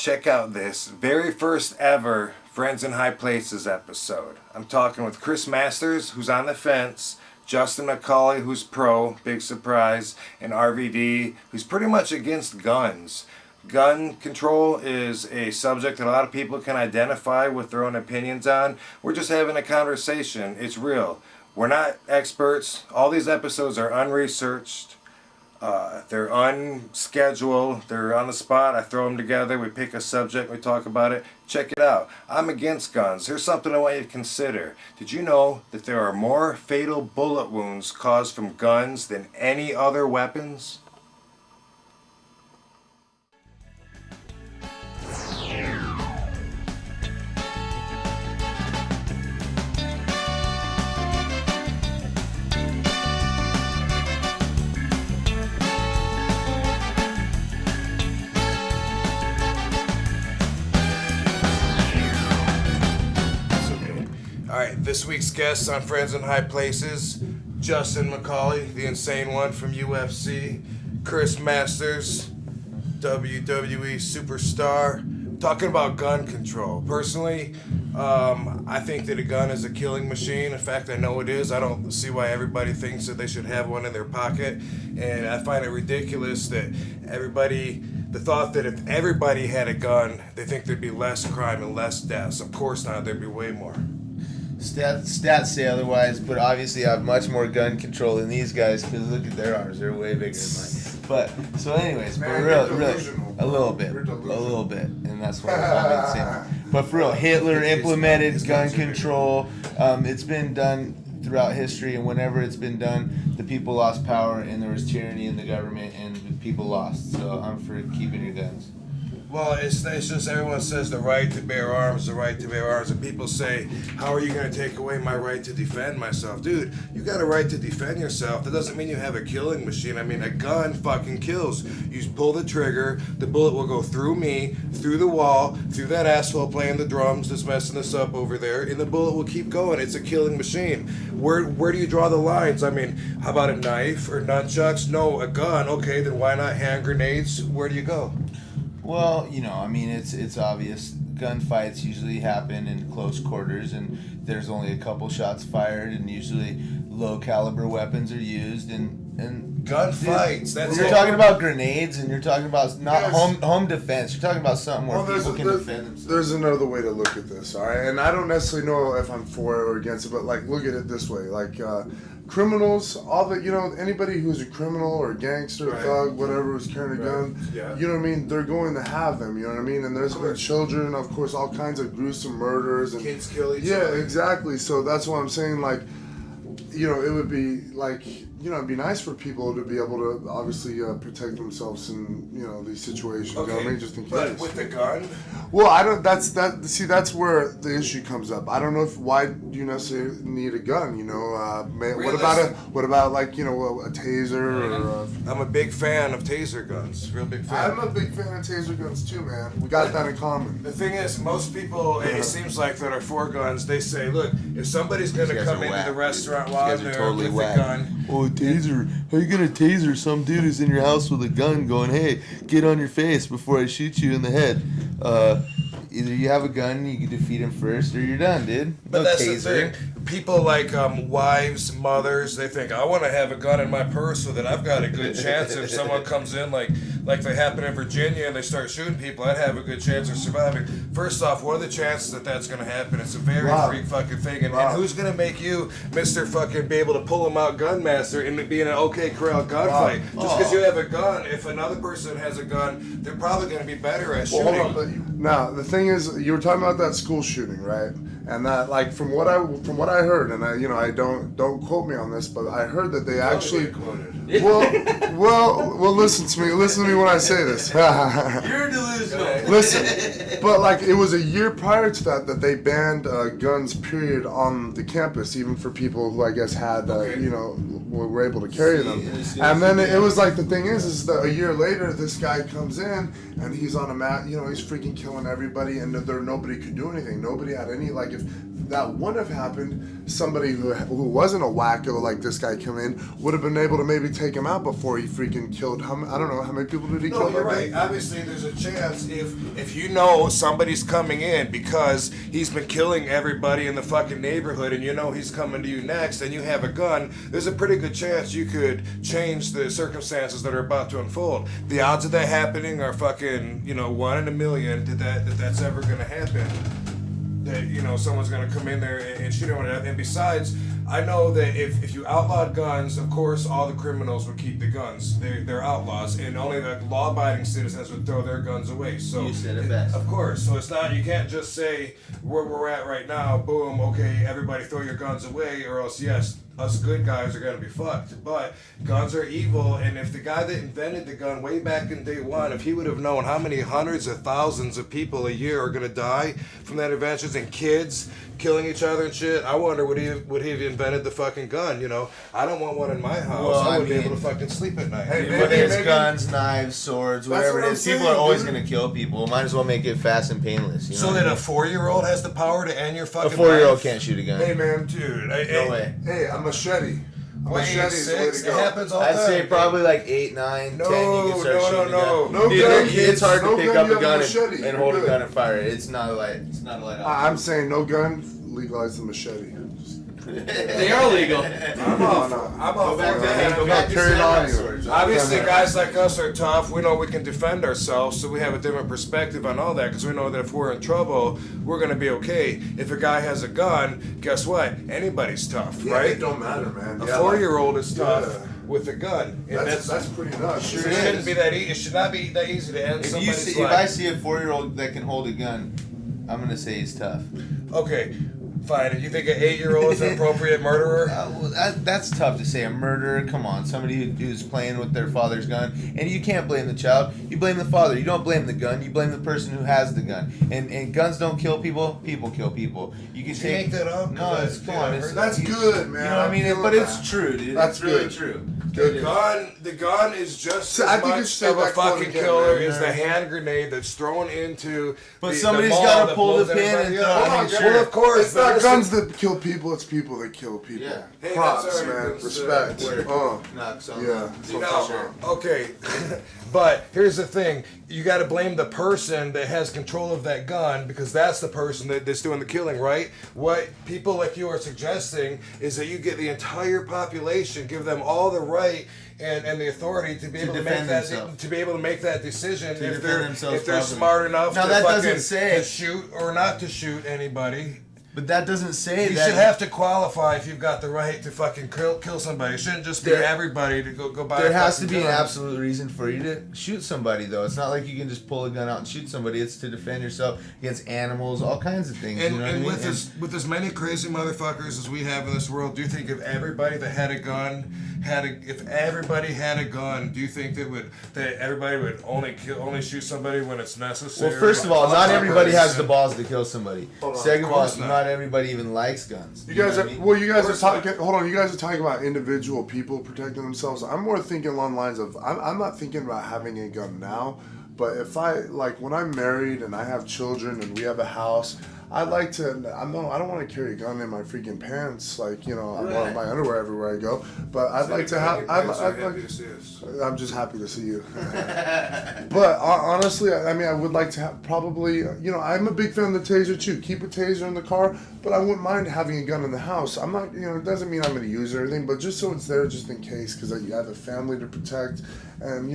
Check out this very first ever Friends in High Places episode. I'm talking with Chris Masters, who's on the fence, Justin McCully, who's pro, big surprise, and RVD, who's pretty much against guns. Gun control is a subject that a lot of people can identify with their own opinions on. We're just having a conversation. It's real. We're not experts. All these episodes are unresearched. They're unscheduled. They're on the spot. I throw them together. We pick a subject. We talk about it. Check it out. I'm against guns. Here's something I want you to consider. Did you know that there are more fatal bullet wounds caused from guns than any other weapons? Alright, this week's guests on Friends in High Places, Justin McCully, the insane one from UFC, Chris Masters, WWE superstar, talking about gun control. Personally, I think that a gun is a killing machine. In fact, I know it is. I don't see why everybody thinks that they should have one in their pocket. And I find it ridiculous that the thought that if everybody had a gun, they think there'd be less crime and less deaths. Of course not, there'd be way more. Stats say otherwise, but obviously I have much more gun control than these guys because look at their arms; they're way bigger than mine. But so, anyways, Man, but really, a little bit, and that's why I'm saying. But for real, Hitler implemented gun control. It's been done throughout history, and whenever it's been done, the people lost power, and there was tyranny in the government, and the people lost. So I'm for keeping your guns. Well, it's just everyone says the right to bear arms, and people say, how are you going to take away my right to defend myself? Dude, you got a right to defend yourself. That doesn't mean you have a killing machine. I mean, a gun fucking kills. You pull the trigger, the bullet will go through me, through the wall, through that asshole playing the drums that's messing us up over there, and the bullet will keep going. It's a killing machine. Where do you draw the lines? I mean, how about a knife or nunchucks? No, a gun. Okay, then why not hand grenades? Where do you go? Well, I mean, it's obvious. Gunfights usually happen in close quarters, and there's only a couple shots fired, and usually low caliber weapons are used. And gunfights. That's you're talking about grenades, and you're talking about not home defense. You're talking about something where people can defend themselves. There's another way to look at this, all right? And I don't necessarily know if I'm for it or against it, but look at it this way, criminals, anybody who's a criminal or a gangster, thug, whatever, who's carrying a gun, you know what I mean? They're going to have them, you know what I mean? And there's been children, of course, all kinds of gruesome murders. And kids kill each other. Yeah, exactly. So that's what I'm saying, it would be it'd be nice for people to be able to obviously protect themselves in these situations. Okay, you know what I mean? Just in case. But with the gun. Well, I don't. That's where the issue comes up. I don't know why do you necessarily need a gun? What about a taser or? I'm a big fan of taser guns. Real big fan. I'm a big fan of taser guns too, man. We got that in common. The thing is, most people, it seems like that are for guns. They say, look, if somebody's gonna come into the restaurant while I'm there with a gun. Oh, taser. How are you going to taser some dude who's in your house with a gun going, hey, get on your face before I shoot you in the head? Either you have a gun, you can defeat him first, or you're done, dude. But that's the thing. People like wives, mothers, they think, I want to have a gun in my purse so that I've got a good chance if someone comes in like they happen in Virginia and they start shooting people, I'd have a good chance of surviving. First off, what are the chances that that's going to happen? It's a very freak fucking thing. And who's going to make you Mr. fucking be able to pull him out gun master and be in an okay corral gunfight? Just because you have a gun, if another person has a gun, they're probably going to be better at shooting. Hold on, now, the thing is, you were talking about that school shooting, right? And that, from what I heard, and I don't quote me on this, but I heard that they actually. Well, listen to me when I say this. You're delusional. Listen, but it was a year prior to that they banned guns, period, on the campus, even for people who I guess had were able to carry them. And then it was like, the thing is that a year later, this guy comes in and he's on a mat, you know, he's freaking killing everybody, and nobody could do anything. Nobody had any, like, if that wouldn't have happened, somebody who wasn't a wacko like this guy come in would have been able to maybe take him out before he freaking killed, I don't know, how many people did he kill? No, you're right. Obviously, there's a chance if you know somebody's coming in because he's been killing everybody in the fucking neighborhood, and you know he's coming to you next, and you have a gun, there's a pretty good chance you could change the circumstances that are about to unfold. The odds of that happening are fucking, 1 in a million that's ever gonna happen. That, someone's gonna come in there and shoot everyone. And besides, I know that if you outlawed guns, of course all the criminals would keep the guns. They're outlaws, and only the law-abiding citizens would throw their guns away. So you said it best. Of course. So it's not, you can't just say where we're at right now, boom, okay, everybody throw your guns away, or else yes, us good guys are gonna be fucked. But guns are evil, and if the guy that invented the gun way back in day one, if he would have known how many hundreds of thousands of people a year are gonna die from that invention, and kids killing each other and shit, I wonder would he have invented the fucking gun? I don't want one in my house. Well, I wouldn't be able to fucking sleep at night. Hey, Whether it's guns, knives, swords, whatever it is, people are always going to kill people. Might as well make it fast and painless. You know So that a 4-year-old has the power to end your fucking a 4-year-old life? can't shoot a gun. Hey man, Dude, No way. hey, a machete. A Wait, machete is the way 6? to It go. happens all the I'd time. say probably like 8, 9, 10. You can start shooting a gun. No Dude, gun, it's hard no to pick gun, up you a have gun a machete. and You're hold a good. gun and fire it. It's not a light option. I'm saying no gun, legalize the machete. They are legal. I'm all Go for back to that. go back to Turn it on you. swords. Obviously, guys like us are tough. We know we can defend ourselves, so we have a different perspective on all that, because we know that if we're in trouble, we're going to be okay. If a guy has a gun, guess what? Anybody's tough, Yeah, right? it don't matter, man. A Yeah, 4-year-old is tough Yeah. with a gun. And That's pretty nuts. it shouldn't be that easy. It should not be that easy to end If somebody's I life. see a 4-year-old that can hold a gun, I'm going to say he's tough. Okay, fine. You think an 8-year-old is an appropriate murderer? That's tough to say. A murderer, come on. Somebody who's playing with their father's gun. And you can't blame the child. You blame the father. You don't blame the gun. You blame the person who has the gun. And guns don't kill people. People kill people. You can Did you make that up? No, it's, come on. It's, That's good, man. You know what I mean? I'm But feeling it's that. true, dude. That's It's really good. true. The gun is just So I as think you much say of a that quote fucking again, killer man. as the hand grenade that's thrown into But the somebody's mall gotta that pull the blows pin everybody and up. throw it. I Well, mean, sure. of course. It's but not listen, guns that kill people, it's people that kill people. Yeah. Hey, Props, that's already man. been Respect. said. Knock some. Yeah. You know, okay, but here's the thing: you got to blame the person that has control of that gun, because that's the person that's doing the killing, right? What people like you are suggesting is that you get the entire population, give them all the right and the authority to be able to make defend that themselves. to be able to make that decision To if defend they're themselves properly. smart enough Now, to that fucking doesn't say- to shoot or not to shoot anybody. But that doesn't say You that. should have to qualify if you've got the right to fucking kill somebody. It shouldn't just be There- everybody to go buy. There a has to fucking be an gun. absolute reason for you to shoot somebody, though. It's not like you can just pull a gun out and shoot somebody. It's to defend yourself against animals, all kinds of things. And, you know and what I mean? with as many crazy motherfuckers as we have in this world, do you think if everybody that had a gun if everybody had a gun, do you think that everybody would only shoot somebody when it's necessary? Well, first of all, not everybody has the balls to kill somebody. Hold on. Second of all, Of course not. not everybody even likes guns. You guys know are what I mean? well. You guys are course not. talking. Hold on. You guys are talking about individual people protecting themselves. I'm more thinking along the lines of I'm not thinking about having a gun now, but if I when I'm married and I have children and we have a house, I'd like to. I don't want to carry a gun in my freaking pants, I want my underwear everywhere I go. But I'd like to have. I'd like. I'm just happy to see you. But honestly, I mean, I would like to have probably, I'm a big fan of the taser too. Keep a taser in the car, but I wouldn't mind having a gun in the house. I'm not, it doesn't mean I'm going to use it or anything, but just so it's there just in case, because you have a family to protect. And,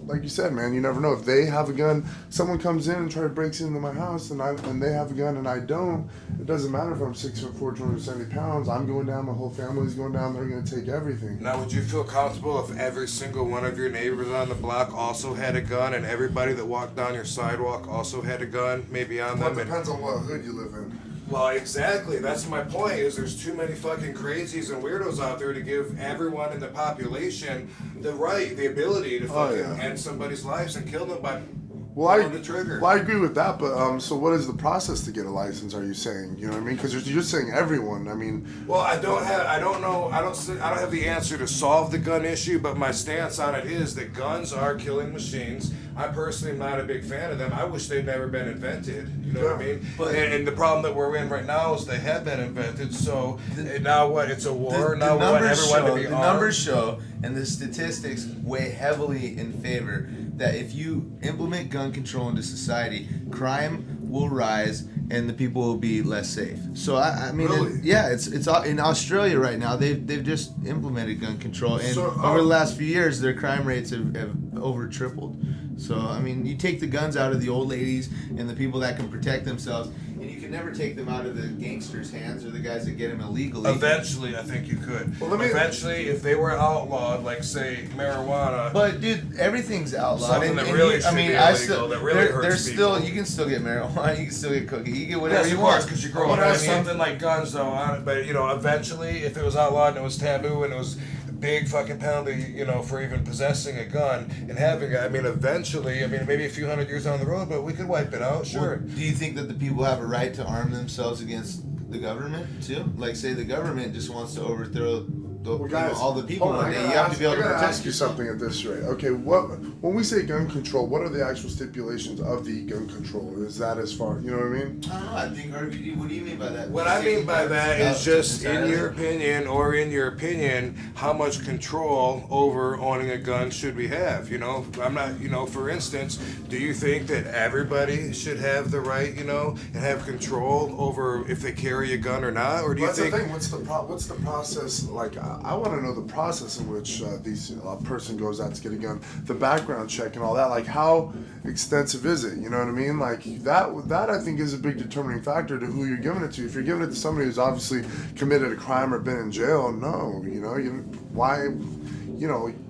like you said, man, you never know. If they have a gun, someone comes in and breaks into my house and they have a gun and I don't, it doesn't matter if I'm 6'4", 270 pounds. I'm going down, my whole family's going down, they're going to take everything. Now, would you feel comfortable if every single one of your neighbors on the block also had a gun, and everybody that walked down your sidewalk also had a gun, maybe on Well, them? it depends on what hood you live in. Well, exactly. That's my point. Is there's too many fucking crazies and weirdos out there to give everyone in the population the ability to fucking end somebody's lives and kill them by Well, on the trigger. I agree with that, but so what is the process to get a license? Are you saying, you know what I mean? Because you're saying everyone. I mean, Well, I don't have the answer to solve the gun issue, but my stance on it is that guns are killing machines. I personally am not a big fan of them. I wish they'd never been invented. You know what I mean? But- and the problem that we're in right now is they have been invented. So now what? It's a war. Now we want numbers everyone show, to be the armed. numbers show, and the statistics weigh heavily in favor that if you implement gun control into society, crime will rise and the people will be less safe. So I mean, Really? it's all in Australia right now. They've just implemented gun control, and So, over the last few years, their crime rates have over tripled. So I mean, you take the guns out of the old ladies and the people that can protect themselves, and you can never take them out of the gangsters' hands or the guys that get them illegally. Eventually, I think you could. Well, Eventually, if they were outlawed, like say marijuana. But dude, everything's outlawed. Something that really should be illegal, that really hurts there's still people. you can still get marijuana, you can still get cookie, you can get whatever Yes, you of course, want. because you grow But up. I I mean- something like guns, though. But eventually, if it was outlawed and it was taboo and it was a big fucking penalty, for even possessing a gun and having it. I mean, eventually, maybe a few hundred years down the road, but we could wipe it out. Sure. Well, do you think that the people have a right to arm themselves against the government too? Like, say the government just wants to overthrow all the people hold on, one day. I You gotta have to be able to I gotta protect ask you yourself. something at this rate. Okay, when we say gun control, what are the actual stipulations of the gun control? Is that as far, you know what I mean? I don't know. I think RVD. What do you mean by that? What I mean by that is just in entirely. your opinion, how much control over owning a gun should we have? I'm not, for instance, do you think that everybody should have the right, and have control over if they carry a gun or not? Or do you That's think the thing. What's the process? Like, I want to know the process in which a person goes out to get a gun, the background check and all that. Like, how extensive is it? You know what I mean? Like that I think is a big determining factor to who you're giving it to. If you're giving it to somebody who's obviously committed a crime or been in jail, no, why?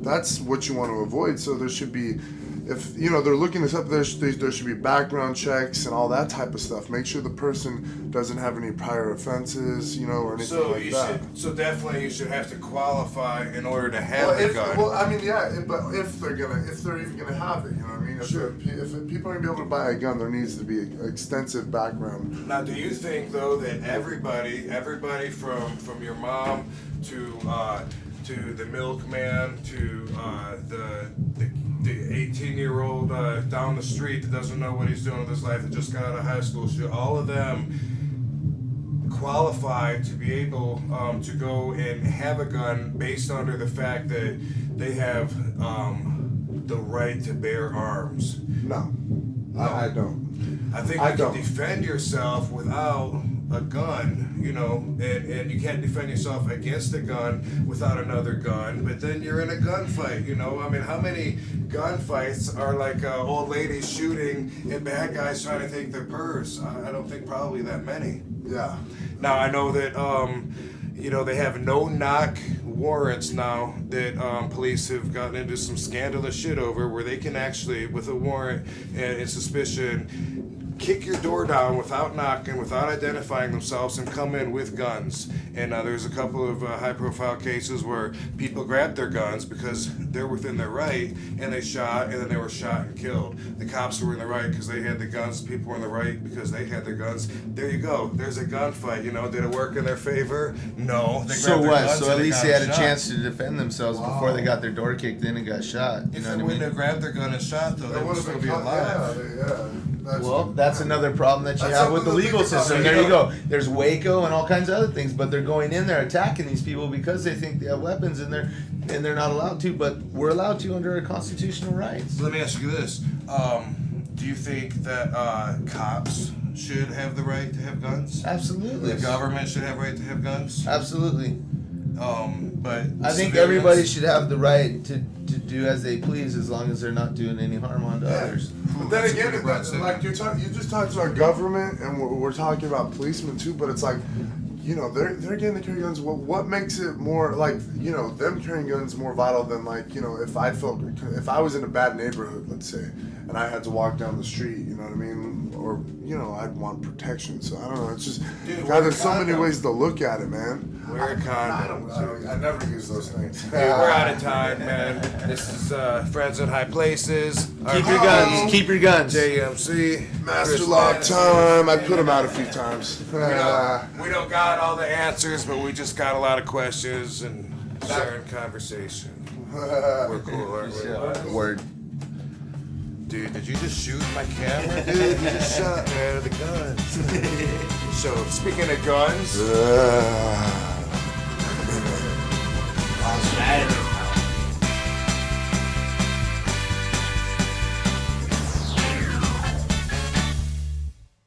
That's what you want to avoid. So there should be. If they're looking this up, there should be background checks and all that type of stuff. Make sure the person doesn't have any prior offenses, or anything so? like that. Definitely you should have to qualify in order to have the gun. But if they're even gonna have it, you know what I mean? If people are gonna be able to buy a gun, there needs to be an extensive background. Now, do you think though that everybody from your mom to the milkman to the 18-year-old down the street that doesn't know what he's doing with his life, that just got out of high school, should all of them qualify to be able to go and have a gun based under the fact that they have the right to bear arms? No, I don't. I think I you don't. can defend yourself without a gun, and you can't defend yourself against a gun without another gun, but then you're in a gunfight, how many gunfights are like old ladies shooting and bad guys trying to take their purse? I don't think probably that many. Yeah. Now, I know that, they have no-knock warrants now that police have gotten into some scandalous shit over, where they can actually, with a warrant and suspicion, kick your door down without knocking, without identifying themselves, and come in with guns. And there's a couple of high-profile cases where people grabbed their guns because they're within their right, and they shot, and then they were shot and killed. The cops were in the right because they had the guns. People were in the right because they had their guns. There you go. There's a gunfight. Did it work in their favor? No. They So grabbed their what? guns So and at least got they had a shot. chance to defend themselves before they got their door kicked in and got shot. You If know they what I wouldn't mean? have grabbed their gun and shot, though, they would still be alive. Well, that's another problem that you That's have with the something to legal think about. system. There you go. There's Waco and all kinds of other things, but they're going in there attacking these people because they think they have weapons and they're not allowed to, but we're allowed to under our constitutional rights. Let me ask you this: do you think that cops should have the right to have guns? Absolutely. The government should have right to have guns. Absolutely. But I think civilians- everybody should have the right to do as they please as long as they're not doing any harm onto others. But then That's again, pretty broad statement. you just talked about government, and we're talking about policemen too. But it's like, they're getting to carry guns. What makes it more like, them carrying guns more vital than like, if I was in a bad neighborhood, let's say, and I had to walk down the street, you know what I mean, or I'd want protection. So I don't know. It's just, Dude, God, there's so wear a many condom. ways to look at it, man. Wear a condom. I never use those things. Hey, we're out of time, man. This is Friends in High Places. Keep your guns. Keep your guns. JMC. Master Chris Lock Madison. time. I put him out a few times. We don't got all the answers, but we just got a lot of questions and sharing conversation. We're cool, aren't we? Word. Dude, did you just shoot my camera? Dude, you just shot me out of the guns. So, speaking of guns,